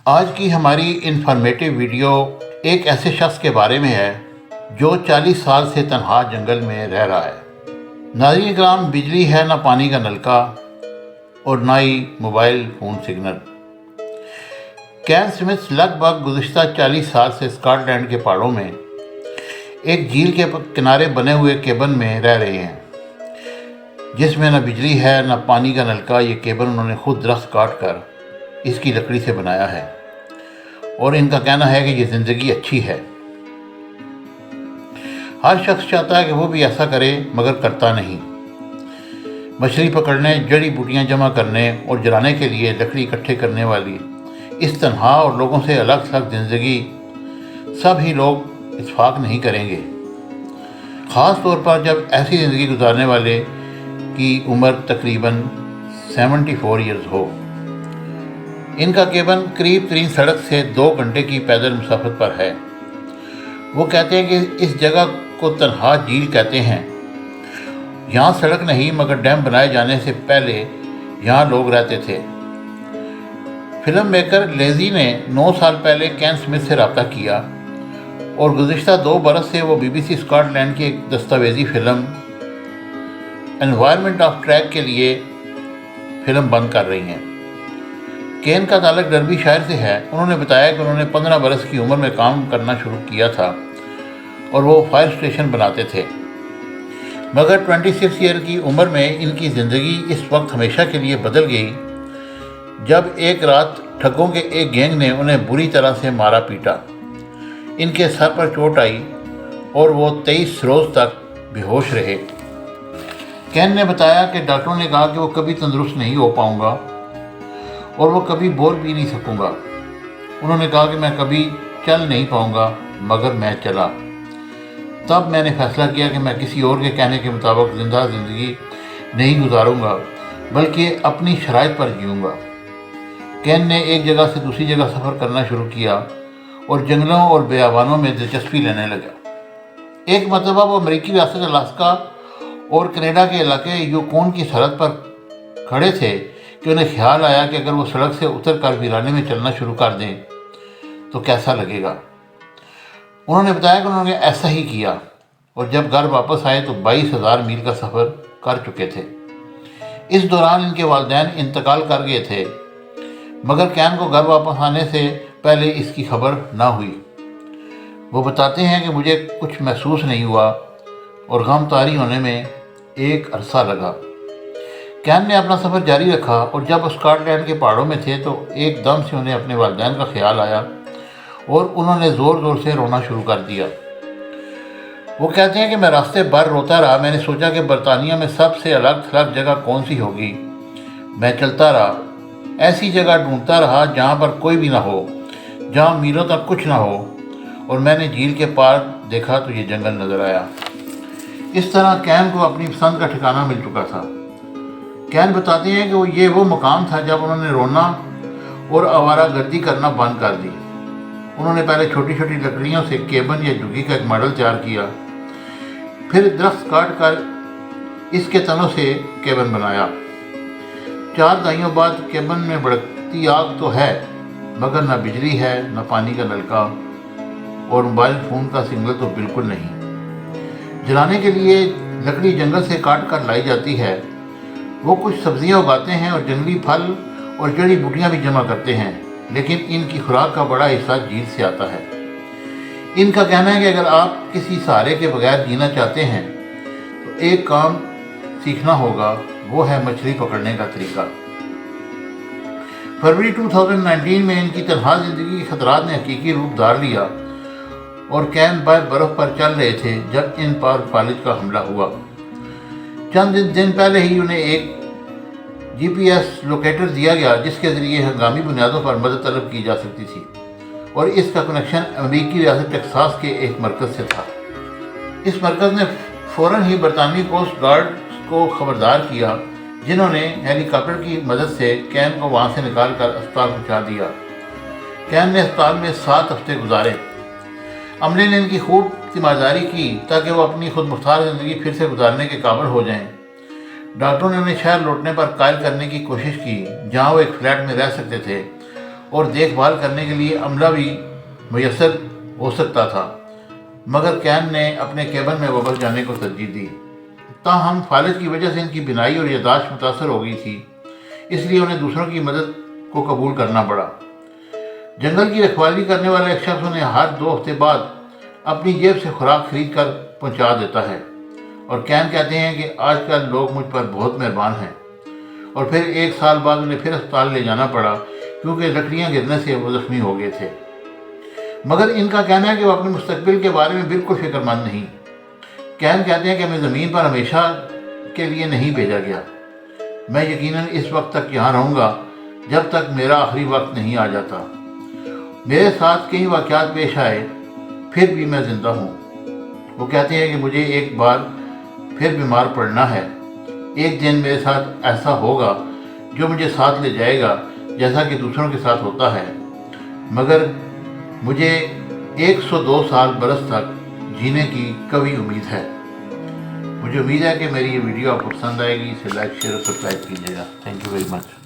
آج کی ہماری انفارمیٹیو ویڈیو ایک ایسے شخص کے بارے میں ہے جو 40 سال سے تنہا جنگل میں رہ رہا ہے۔ ناظرین کرام، بجلی ہے نہ پانی کا نلکا اور نہ ہی mobile phone signal. Ken Smith لگ بھگ گزشتہ 40 سال سے اسکاٹ لینڈ کے پہاڑوں میں ایک جھیل کے کنارے بنے ہوئے کیبن میں رہ رہے ہیں، جس میں نہ بجلی ہے نہ پانی کا نلکا۔ یہ کیبن انہوں نے خود درخت کاٹ کر اس کی لکڑی سے بنایا ہے، اور ان کا کہنا ہے کہ یہ زندگی اچھی ہے۔ ہر شخص چاہتا ہے کہ وہ بھی ایسا کرے، مگر کرتا نہیں۔ مچھلی پکڑنے، جڑی بوٹیاں جمع کرنے اور جلانے کے لیے لکڑی اکٹھے کرنے والی اس تنہا اور لوگوں سے الگ تھلگ زندگی سب ہی لوگ اتفاق نہیں کریں گے، خاص طور پر جب ایسی زندگی گزارنے والے کی عمر تقریباً 74 ایئرز ہو۔ ان کا کیبن قریب ترین سڑک سے 2 گھنٹے کی پیدل مسافت پر ہے۔ وہ کہتے ہیں کہ اس جگہ کو تنہا جھیل کہتے ہیں۔ یہاں سڑک نہیں، مگر ڈیم بنائے جانے سے پہلے یہاں لوگ رہتے تھے۔ فلم میکر لیزی نے 9 سال پہلے کین سمتھ سے رابطہ کیا، اور گزشتہ 2 برس سے وہ BBC اسکاٹ لینڈ کی ایک دستاویزی فلم انوائرمنٹ آف ٹریک کے لیے فلم بند کر رہی ہیں۔ کین کا تعلق ڈربی شہر سے ہے۔ انہوں نے بتایا کہ انہوں نے 15 برس کی عمر میں کام کرنا شروع کیا تھا اور وہ فائر اسٹیشن بناتے تھے، مگر 26 ایئر کی عمر میں ان کی زندگی اس وقت ہمیشہ کے لیے بدل گئی جب ایک رات ٹھگوں کے ایک گینگ نے انہیں بری طرح سے مارا پیٹا۔ ان کے سر پر چوٹ آئی اور وہ 23 روز تک بے ہوش رہے۔ کین نے بتایا کہ ڈاکٹروں نے کہا کہ وہ کبھی تندرست نہیں ہو پاؤں گا اور وہ کبھی بول بھی نہیں سکوں گا۔ انہوں نے کہا کہ میں کبھی چل نہیں پاؤں گا، مگر میں چلا۔ تب میں نے فیصلہ کیا کہ میں کسی اور کے کہنے کے مطابق زندہ زندگی نہیں گزاروں گا، بلکہ اپنی شرائط پر جیوں گا۔ کین نے ایک جگہ سے دوسری جگہ سفر کرنا شروع کیا اور جنگلوں اور بیابانوں میں دلچسپی لینے لگا۔ ایک مرتبہ وہ امریکی ریاست الاسکا اور کینیڈا کے علاقے یوکون کی سرحد پر کھڑے تھے کہ انہیں خیال آیا کہ اگر وہ سڑک سے اتر کر ویرانے میں چلنا شروع کر دیں تو کیسا لگے گا۔ انہوں نے بتایا کہ انہوں نے ایسا ہی کیا، اور جب گھر واپس آئے تو 22,000 میل کا سفر کر چکے تھے۔ اس دوران ان کے والدین انتقال کر گئے تھے، مگر کین کو گھر واپس آنے سے پہلے اس کی خبر نہ ہوئی۔ وہ بتاتے ہیں کہ مجھے کچھ محسوس نہیں ہوا اور غم طاری ہونے میں ایک عرصہ لگا۔ کین نے اپنا سفر جاری رکھا، اور جب اسکاٹ لینڈ کے پہاڑوں میں تھے تو ایک دم سے انہیں اپنے والدین کا خیال آیا اور انہوں نے زور زور سے رونا شروع کر دیا۔ وہ کہتے ہیں کہ میں راستے بھر روتا رہا۔ میں نے سوچا کہ برطانیہ میں سب سے الگ تھلگ جگہ کون سی ہوگی۔ میں چلتا رہا، ایسی جگہ ڈھونڈتا رہا جہاں پر کوئی بھی نہ ہو، جہاں میلوں تک کچھ نہ ہو، اور میں نے جھیل کے پار دیکھا تو یہ جنگل نظر آیا۔ اس طرح کین کو اپنی پسند کا ٹھکانہ مل چکا تھا۔ کین بتاتے ہیں کہ یہ وہ مقام تھا جب انہوں نے رونا اور آوارہ گردی کرنا بند کر دی۔ انہوں نے پہلے چھوٹی چھوٹی لکڑیوں سے کیبن یا جھگی کا ایک ماڈل تیار کیا، پھر درخت کاٹ کر اس کے تنوں سے کیبن بنایا۔ 4 دہائیوں بعد کیبن میں بھڑکتی آگ تو ہے، مگر نہ بجلی ہے، نہ پانی کا نلکا، اور موبائل فون کا سگنل تو بالکل نہیں۔ جلانے کے لیے لکڑی جنگل سے کاٹ کر لائی جاتی ہے۔ وہ کچھ سبزیاں اگاتے ہیں اور جنگلی پھل اور جڑی بوٹیاں بھی جمع کرتے ہیں، لیکن ان کی خوراک کا بڑا حصہ جھیل سے آتا ہے۔ ان کا کہنا ہے کہ اگر آپ کسی سہارے کے بغیر جینا چاہتے ہیں تو ایک کام سیکھنا ہوگا، وہ ہے مچھلی پکڑنے کا طریقہ۔ فروری 2019 میں ان کی تنہا زندگی کے خطرات نے حقیقی روپ دھار لیا، اور کین برف پر چل رہے تھے جب ان پر فالج کا حملہ ہوا۔ چند دن پہلے ہی انہیں ایک GPS لوکیٹر دیا گیا جس کے ذریعے ہنگامی بنیادوں پر مدد طلب کی جا سکتی تھی، اور اس کا کنیکشن امریکی ریاست ٹیکساس کے ایک مرکز سے تھا۔ اس مرکز نے فوراً ہی برطانوی کوسٹ گارڈ کو خبردار کیا، جنہوں نے ہیلی کاپٹر کی مدد سے کین کو وہاں سے نکال کر اسپتال پہنچا دیا۔ کین نے اسپتال میں 7 ہفتے گزارے۔ عملے نے ان کی خوب تیمارداری کی تاکہ وہ اپنی خود مختار زندگی پھر سے گزارنے کے قابل ہو جائیں۔ ڈاکٹروں نے انہیں شہر لوٹنے پر قائل کرنے کی کوشش کی، جہاں وہ ایک فلیٹ میں رہ سکتے تھے، اور دیکھ بھال کرنے کے لیے عملہ بھی میسر ہو سکتا تھا، مگر کین نے اپنے کیبن میں واپس جانے کو ترجیح دی۔ تاہم فالج کی وجہ سے ان کی بینائی اور یادداشت متاثر ہو گئی تھی، اس لیے انہیں دوسروں کی مدد کو قبول کرنا پڑا۔ جنگل کی رکھوالی کرنے والا ایک شخص انہیں ہر 2 ہفتے بعد اپنی جیب سے خوراک خرید کر پہنچا دیتا ہے، اور کین کہتے ہیں کہ آج کل لوگ مجھ پر بہت مہربان ہیں۔ اور پھر 1 سال بعد انہیں پھر ہسپتال لے جانا پڑا کیونکہ لکڑیاں گرنے سے وہ زخمی ہو گئے تھے۔ مگر ان کا کہنا ہے کہ وہ اپنے مستقبل کے بارے میں بالکل فکر مند نہیں۔ کین کہتے ہیں کہ میں زمین پر ہمیشہ کے لیے نہیں بھیجا گیا، میں یقیناً اس وقت تک یہاں رہوں گا جب تک میرا آخری وقت نہیں آ جاتا۔ میرے ساتھ کئی واقعات پیش آئے، پھر بھی میں زندہ ہوں۔ وہ کہتے ہیں کہ مجھے ایک بار پھر بیمار پڑنا ہے، ایک دن میرے ساتھ ایسا ہوگا جو مجھے ساتھ لے جائے گا جیسا کہ دوسروں کے ساتھ ہوتا ہے، مگر مجھے 102 سال برس تک جینے کی قوی امید ہے۔ مجھے امید ہے کہ میری یہ ویڈیو آپ کو پسند آئے گی، اسے لائک شیئر اور سبسکرائب کیجیے گا۔ Thank you very much.